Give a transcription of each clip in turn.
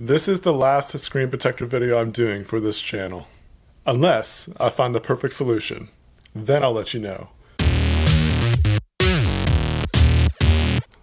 This is the last screen protector video I'm doing for this channel. Unless I find the perfect solution. Then I'll let you know.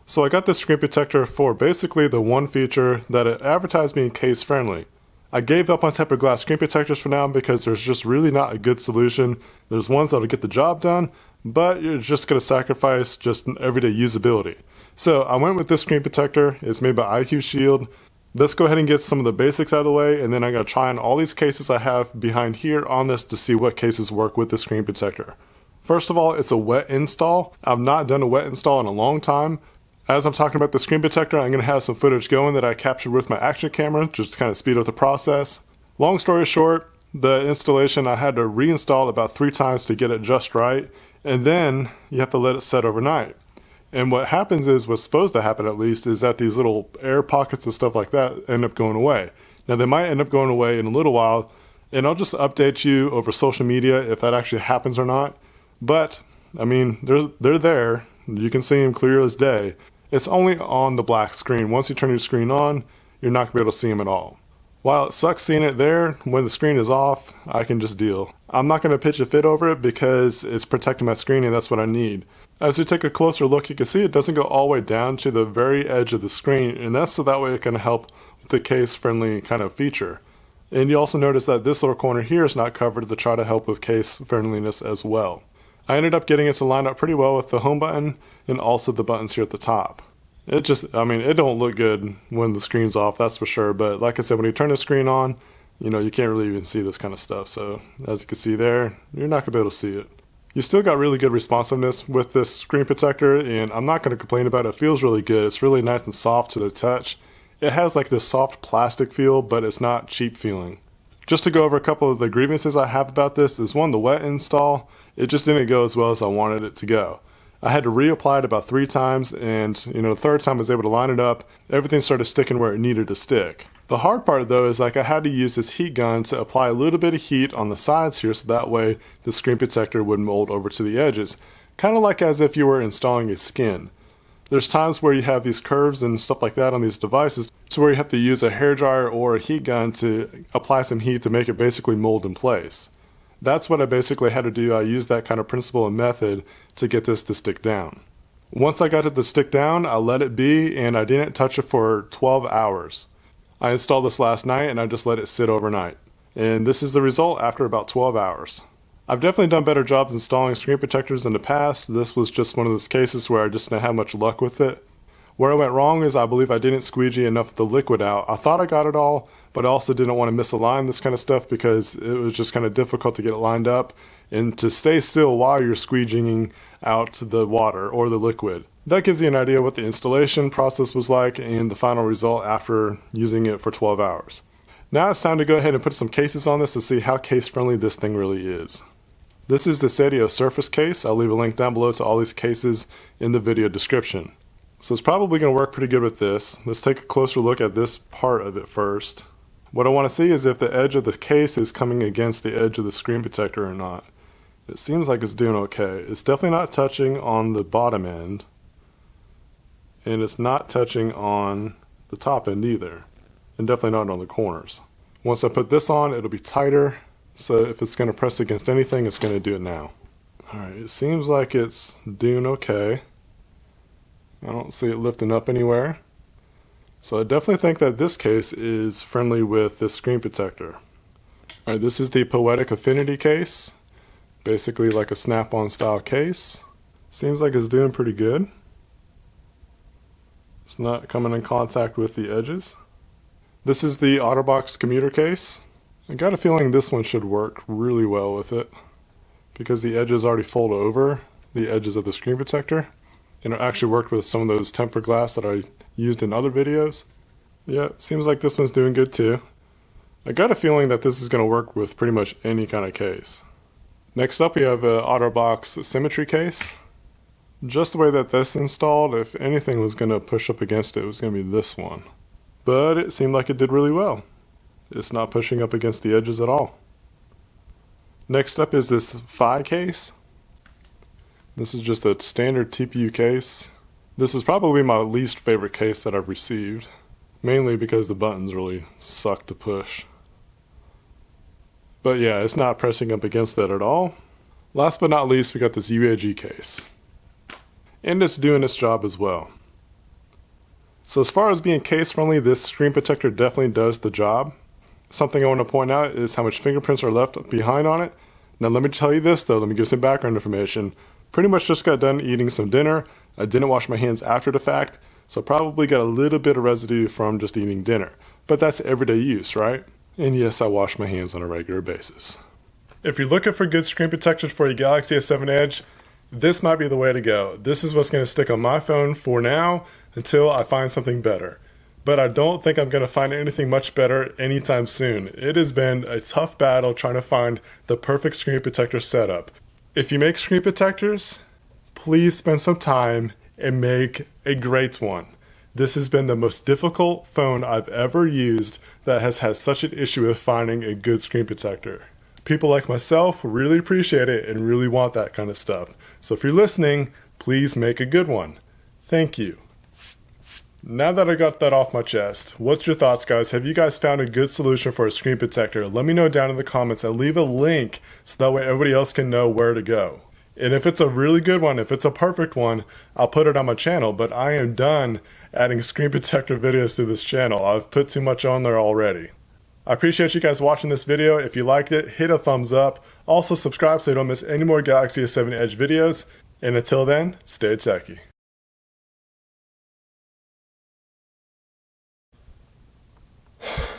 So I got this screen protector for basically the one feature that it advertised being case friendly. I gave up on tempered glass screen protectors for now because there's just really not a good solution. There's ones that'll get the job done, but you're just going to sacrifice just everyday usability. So I went with this screen protector. It's made by IQ Shield. Let's go ahead and get some of the basics out of the way, and then I'm going to try on all these cases I have behind here on this to see what cases work with the screen protector. First of all, it's a wet install. I've not done a wet install in a long time. As I'm talking about the screen protector, I'm going to have some footage going that I captured with my action camera, just to kind of speed up the process. Long story short, the installation I had to reinstall about 3 times to get it just right, and then you have to let it set overnight. And what happens is, what's supposed to happen at least, is that these little air pockets and stuff like that end up going away. Now they might end up going away in a little while, and I'll just update you over social media if that actually happens or not. But, I mean, they're there. You can see them clear as day. It's only on the black screen. Once you turn your screen on, you're not going to be able to see them at all. While it sucks seeing it there, when the screen is off, I can just deal. I'm not going to pitch a fit over it because it's protecting my screen and that's what I need. As we take a closer look, you can see it doesn't go all the way down to the very edge of the screen, and that's so that way it can help with the case-friendly kind of feature. And you also notice that this little corner here is not covered to try to help with case-friendliness as well. I ended up getting it to line up pretty well with the home button and also the buttons here at the top. It don't look good when the screen's off, that's for sure, but like I said, when you turn the screen on, you can't really even see this kind of stuff. So as you can see there, you're not going to be able to see it. You still got really good responsiveness with this screen protector, and I'm not going to complain about it. It feels really good. It's really nice and soft to the touch. It has like this soft plastic feel, but it's not cheap feeling. Just to go over a couple of the grievances I have about this is one, the wet install. It just didn't go as well as I wanted it to go. I had to reapply it about 3 times, and the third time I was able to line it up. Everything started sticking where it needed to stick. The hard part though is I had to use this heat gun to apply a little bit of heat on the sides here so that way the screen protector would mold over to the edges. Kind of like as if you were installing a skin. There's times where you have these curves and stuff like that on these devices to where you have to use a hairdryer or a heat gun to apply some heat to make it basically mold in place. That's what I basically had to do. I used that kind of principle and method to get this to stick down. Once I got it to stick down, I let it be and I didn't touch it for 12 hours. I installed this last night and I just let it sit overnight. And this is the result after about 12 hours. I've definitely done better jobs installing screen protectors in the past. This was just one of those cases where I just didn't have much luck with it. Where I went wrong is I believe I didn't squeegee enough of the liquid out. I thought I got it all, but I also didn't want to misalign this kind of stuff because it was just kind of difficult to get it lined up and to stay still while you're squeegeeing out the water or the liquid. That gives you an idea what the installation process was like and the final result after using it for 12 hours. Now it's time to go ahead and put some cases on this to see how case friendly this thing really is. This is the Sadio Surface case. I'll leave a link down below to all these cases in the video description. So it's probably going to work pretty good with this. Let's take a closer look at this part of it first. What I want to see is if the edge of the case is coming against the edge of the screen protector or not. It seems like it's doing okay. It's definitely not touching on the bottom end. And it's not touching on the top end either. And definitely not on the corners. Once I put this on, it'll be tighter. So if it's going to press against anything, it's going to do it now. Alright, it seems like it's doing okay. I don't see it lifting up anywhere. So I definitely think that this case is friendly with this screen protector. Alright, this is the Poetic Affinity case. Basically like a snap-on style case. Seems like it's doing pretty good. It's not coming in contact with the edges. This is the OtterBox commuter case. I got a feeling this one should work really well with it because the edges already fold over the edges of the screen protector, and it actually worked with some of those tempered glass that I used in other videos. Yeah, seems like this one's doing good too. I got a feeling that this is going to work with pretty much any kind of case. Next up we have an OtterBox Symmetry case. Just the way that this installed, if anything was going to push up against it, it was going to be this one. But it seemed like it did really well. It's not pushing up against the edges at all. Next up is this FYY case. This is just a standard TPU case. This is probably my least favorite case that I've received. mainly because the buttons really suck to push. But yeah, it's not pressing up against it at all. Last but not least, we got this UAG case. And it's doing its job as well. So as far as being case friendly, this screen protector definitely does the job. Something I want to point out is how much fingerprints are left behind on it. Now let me tell you this though, let me give some background information. Pretty much just got done eating some dinner. I didn't wash my hands after the fact, so probably got a little bit of residue from just eating dinner. But that's everyday use, right? And yes, I wash my hands on a regular basis. If you're looking for good screen protectors for your Galaxy S7 Edge, this might be the way to go. This is what's going to stick on my phone for now until I find something better. But I don't think I'm going to find anything much better anytime soon. It has been a tough battle trying to find the perfect screen protector setup. If you make screen protectors, please spend some time and make a great one. This has been the most difficult phone I've ever used that has had such an issue with finding a good screen protector. People like myself really appreciate it and really want that kind of stuff. So if you're listening, please make a good one. Thank you. Now that I got that off my chest, what's your thoughts, guys? Have you guys found a good solution for a screen protector? Let me know down in the comments and leave a link so that way everybody else can know where to go. And if it's a really good one, if it's a perfect one, I'll put it on my channel, but I am done adding screen protector videos to this channel. I've put too much on there already. I appreciate you guys watching this video. If you liked it, hit a thumbs up. Also subscribe so you don't miss any more Galaxy S7 Edge videos. And until then, stay techie.